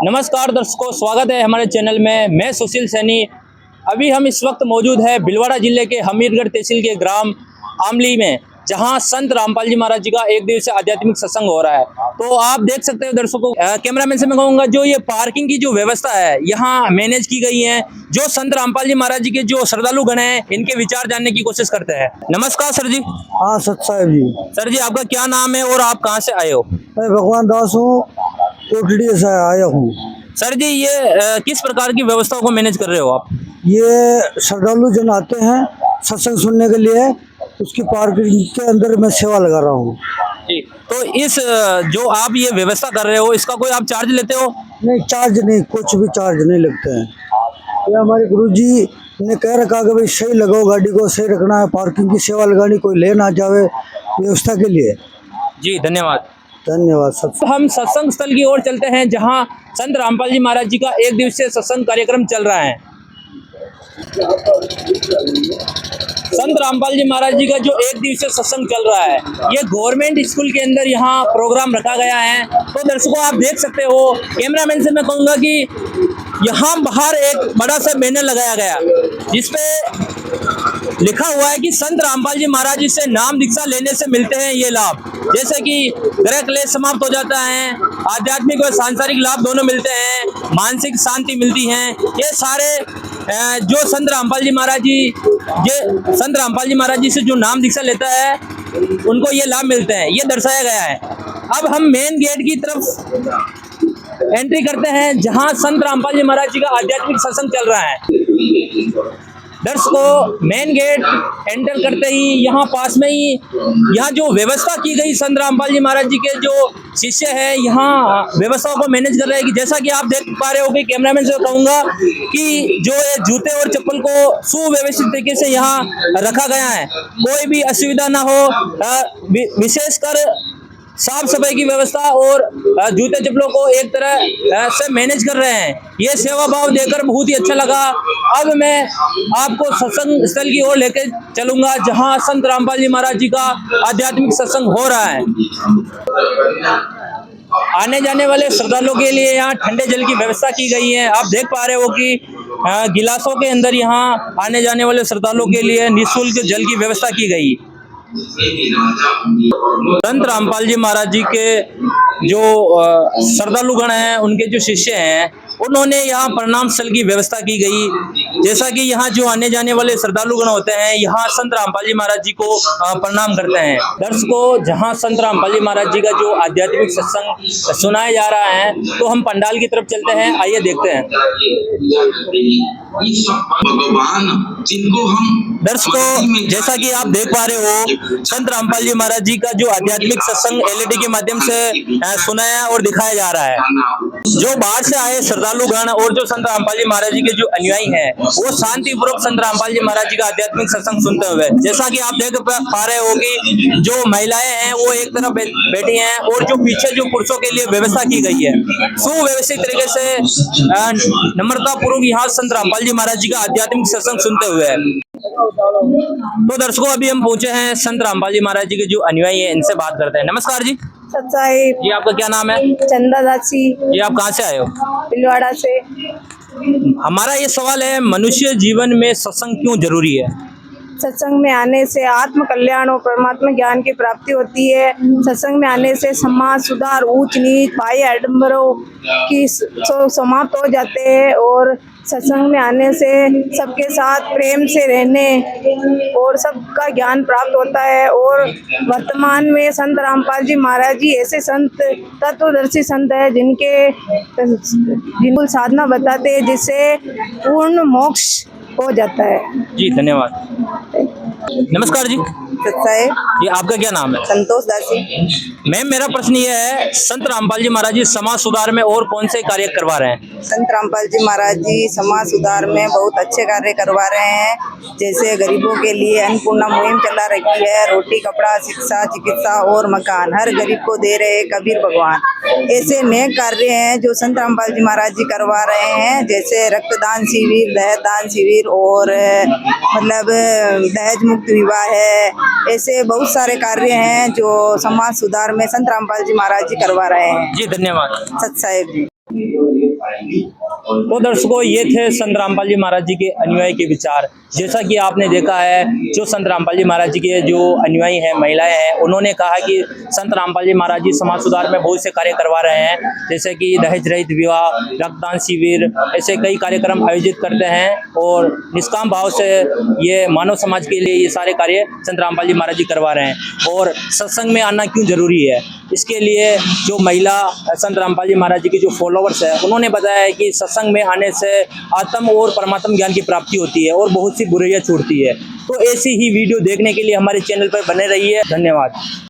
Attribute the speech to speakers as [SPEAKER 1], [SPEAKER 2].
[SPEAKER 1] नमस्कार दर्शकों, स्वागत है हमारे चैनल में। मैं सुशील सैनी। अभी हम इस वक्त मौजूद है भिलवाड़ा जिले के हमीरगढ़ तहसील के ग्राम आमली में, जहां संत रामपाल जी महाराज जी का एक दिवसीय आध्यात्मिक सत्संग हो रहा है। तो आप देख सकते हो दर्शकों, कैमरामैन से मैं कहूँगा जो ये पार्किंग की जो व्यवस्था है यहाँ मैनेज की गई है। जो संत रामपाल जी महाराज जी के जो श्रद्धालु गण हैं, इनके विचार जानने की कोशिश करते हैं। नमस्कार सर जी।
[SPEAKER 2] हाँ सत साहब जी।
[SPEAKER 1] सर जी, आपका क्या नाम है और आप कहाँ से आए हो?
[SPEAKER 2] मैं भगवान दास हूँ, कोटड़ी से आया हूँ।
[SPEAKER 1] सर जी, ये किस प्रकार की व्यवस्थाओं को मैनेज कर रहे हो आप?
[SPEAKER 2] ये श्रद्धालु जन आते हैं सत्संग सुनने के लिए, उसकी पार्किंग के अंदर मैं सेवा लगा रहा हूँ।
[SPEAKER 1] जी, तो इस जो आप ये व्यवस्था कर रहे हो, इसका कोई आप चार्ज लेते हो?
[SPEAKER 2] नहीं, चार्ज नहीं, कुछ भी चार्ज नहीं लगते हैं। ये हमारे गुरुजी ने कह रखा कि भाई सही लगाओ, गाड़ी को सही रखना है, पार्किंग की सेवा लगानी, कोई ले ना जावे, व्यवस्था के लिए।
[SPEAKER 1] जी धन्यवाद।
[SPEAKER 2] धन्यवाद सर।
[SPEAKER 1] हम सत्संग स्थल की ओर चलते हैं, जहां संत रामपाल जी महाराज जी का एक दिवसीय सत्संग कार्यक्रम चल रहा है। संत रामपाल जी महाराज जी का जो एक दिवसीय सत्संग चल रहा है, ये गवर्नमेंट स्कूल के अंदर यहाँ प्रोग्राम रखा गया है। तो दर्शकों, आप देख सकते हो, कैमरामैन से मैं कहूँगा कि यहाँ बाहर एक बड़ा सा बैनर लगाया गया, जिसपे लिखा हुआ है कि संत रामपाल जी महाराज जी से नाम दीक्षा लेने से मिलते हैं ये लाभ, जैसे कि ग्रह क्लेश समाप्त हो जाता है, आध्यात्मिक और सांसारिक लाभ दोनों मिलते हैं, मानसिक शांति मिलती है। ये सारे जो संत रामपाल जी महाराज जी से जो नाम दीक्षा लेता है, उनको ये लाभ मिलते हैं, ये दर्शाया गया है। अब हम मेन गेट की तरफ एंट्री करते हैं, जहां संत रामपाल जी महाराज जी का आध्यात्मिक सत्संग चल रहा है। दर्शकों, मेन गेट एंटर करते ही यहाँ पास में ही यहाँ जो व्यवस्था की गई, संत रामपाल जी महाराज जी के जो शिष्य हैं यहाँ व्यवस्थाओं को मैनेज कर रहे हैं। कि जैसा कि आप देख पा रहे हो कि कैमरामैन से कहूँगा कि जो ये जूते और चप्पल को सुव्यवस्थित तरीके से यहाँ रखा गया है, कोई भी असुविधा ना हो। विशेषकर साफ सफाई की व्यवस्था और जूते चप्पलों को एक तरह से मैनेज कर रहे हैं। ये सेवा भाव देकर बहुत ही अच्छा लगा। अब मैं आपको सत्संग स्थल की ओर लेकर चलूंगा, जहां संत रामपाल जी महाराज जी का आध्यात्मिक सत्संग हो रहा है। आने जाने वाले श्रद्धालुओं के लिए यहाँ ठंडे जल की व्यवस्था की गई है। आप देख पा रहे हो कि गिलासों के अंदर यहाँ आने जाने वाले श्रद्धालुओं के लिए निःशुल्क जल की व्यवस्था की गई। संत रामपाल जी महाराज जी के जो श्रद्धालुगण हैं, उनके जो शिष्य हैं, उन्होंने यहाँ प्रणाम स्थल की व्यवस्था की गई। जैसा कि यहाँ जो आने जाने वाले श्रद्धालुगण होते हैं, यहाँ संत रामपाल जी महाराज जी को प्रणाम करते हैं। दर्शकों, जहाँ संत रामपाल जी महाराज जी का जो आध्यात्मिक सत्संग सुनाया जा रहा है, तो हम पंडाल की तरफ चलते हैं, आइए देखते हैं।
[SPEAKER 3] जिनको हम
[SPEAKER 1] दर्शकों, जैसा कि आप देख पा रहे हो, संत रामपाल जी महाराज जी का जो आध्यात्मिक सत्संग एलईडी के माध्यम से सुनाया और दिखाया जा रहा है। जो बाहर से आए श्रद्धालुगण और जो संत रामपाल जी महाराज जी के जो अनुयायी हैं, वो शांतिपूर्वक संत रामपाल जी महाराज जी का आध्यात्मिक सत्संग सुनते हुए, जैसा कि आप देख पा रहे हो कि जो महिलाएं हैं वो एक तरफ बैठी हैं और जो पीछे जो पुरुषों के लिए व्यवस्था की गई है, सुव्यवस्थित तरीके से नम्रता पूर्वक यहाँ संत रामपाल जी महाराज जी का आध्यात्मिक सत्संग सुनते हुए। तो दर्शकों, अभी हम पहुंचे हैं संत रामपाल जी महाराज जी के जो अनुयायी हैं, इनसे बात करते हैं। नमस्कार जी।
[SPEAKER 4] सच्चाई
[SPEAKER 1] जी, आपका क्या नाम है?
[SPEAKER 4] चंदा दासी।
[SPEAKER 1] ये आप कहाँ से आए हो?
[SPEAKER 4] भिलवाड़ा से।
[SPEAKER 1] हमारा ये सवाल है, मनुष्य जीवन में सत्संग क्यों जरूरी है?
[SPEAKER 4] सत्संग में आने से आत्म कल्याण और परमात्मा ज्ञान की प्राप्ति होती है। सत्संग में आने से समाज सुधार, ऊंच नीच, बाह्य आडंबरों की समाप्त हो जाते हैं और सत्संग में आने से सबके साथ प्रेम से रहने और सबका ज्ञान प्राप्त होता है। और वर्तमान में संत रामपाल जी महाराज जी ऐसे संत, तत्वदर्शी संत है, जिनको साधना बताते हैं, जिससे पूर्ण मोक्ष हो जाता है।
[SPEAKER 1] जी धन्यवाद। नमस्कार जी।
[SPEAKER 4] सच्चाई।
[SPEAKER 1] ये आपका क्या नाम है?
[SPEAKER 4] संतोष दासी।
[SPEAKER 1] मैम, मेरा प्रश्न ये है, संत रामपाल जी महाराज जी समाज सुधार में और कौन से कार्य करवा रहे हैं?
[SPEAKER 5] संत रामपाल जी महाराज जी समाज सुधार में बहुत अच्छे कार्य करवा रहे हैं। जैसे गरीबों के लिए अन्नपूर्णा मुहिम चला रखी है, रोटी, कपड़ा, शिक्षा, चिकित्सा और मकान हर गरीब को दे रहे हैं कबीर भगवान। ऐसे नेक कार्य हैं जो संत रामपाल जी महाराज जी करवा रहे हैं, जैसे रक्तदान शिविर, दहेज दान शिविर और मतलब दहेज मुक्त विवाह है। ऐसे बहुत सारे कार्य हैं जो समाज सुधार में संत रामपाल जी महाराज जी करवा रहे हैं।
[SPEAKER 1] जी धन्यवाद।
[SPEAKER 5] सत साहेब जी।
[SPEAKER 1] तो दर्शकों, ये थे संत रामपाल जी महाराज जी के अनुयायी के विचार। जैसा कि आपने देखा है, जो संत रामपाल जी महाराज जी के जो अनुयायी हैं, महिलाएं हैं, उन्होंने कहा कि संत रामपाल जी महाराज जी समाज सुधार में बहुत से कार्य करवा रहे हैं, जैसे कि दहेज रहित विवाह, रक्तदान शिविर, ऐसे कई कार्यक्रम आयोजित करते हैं और निष्काम भाव से ये मानव समाज के लिए ये सारे कार्य संत रामपाल जी महाराज जी करवा रहे हैं। और सत्संग में आना क्यों जरूरी है, इसके लिए जो महिला संत रामपाल जी महाराज जी की जो फॉलोवर्स है, उन्होंने बताया है कि सत्संग में आने से आत्म और परमात्म ज्ञान की प्राप्ति होती है और बहुत सी बुराइयां छूटती है। तो ऐसी ही वीडियो देखने के लिए हमारे चैनल पर बने रहिए। धन्यवाद।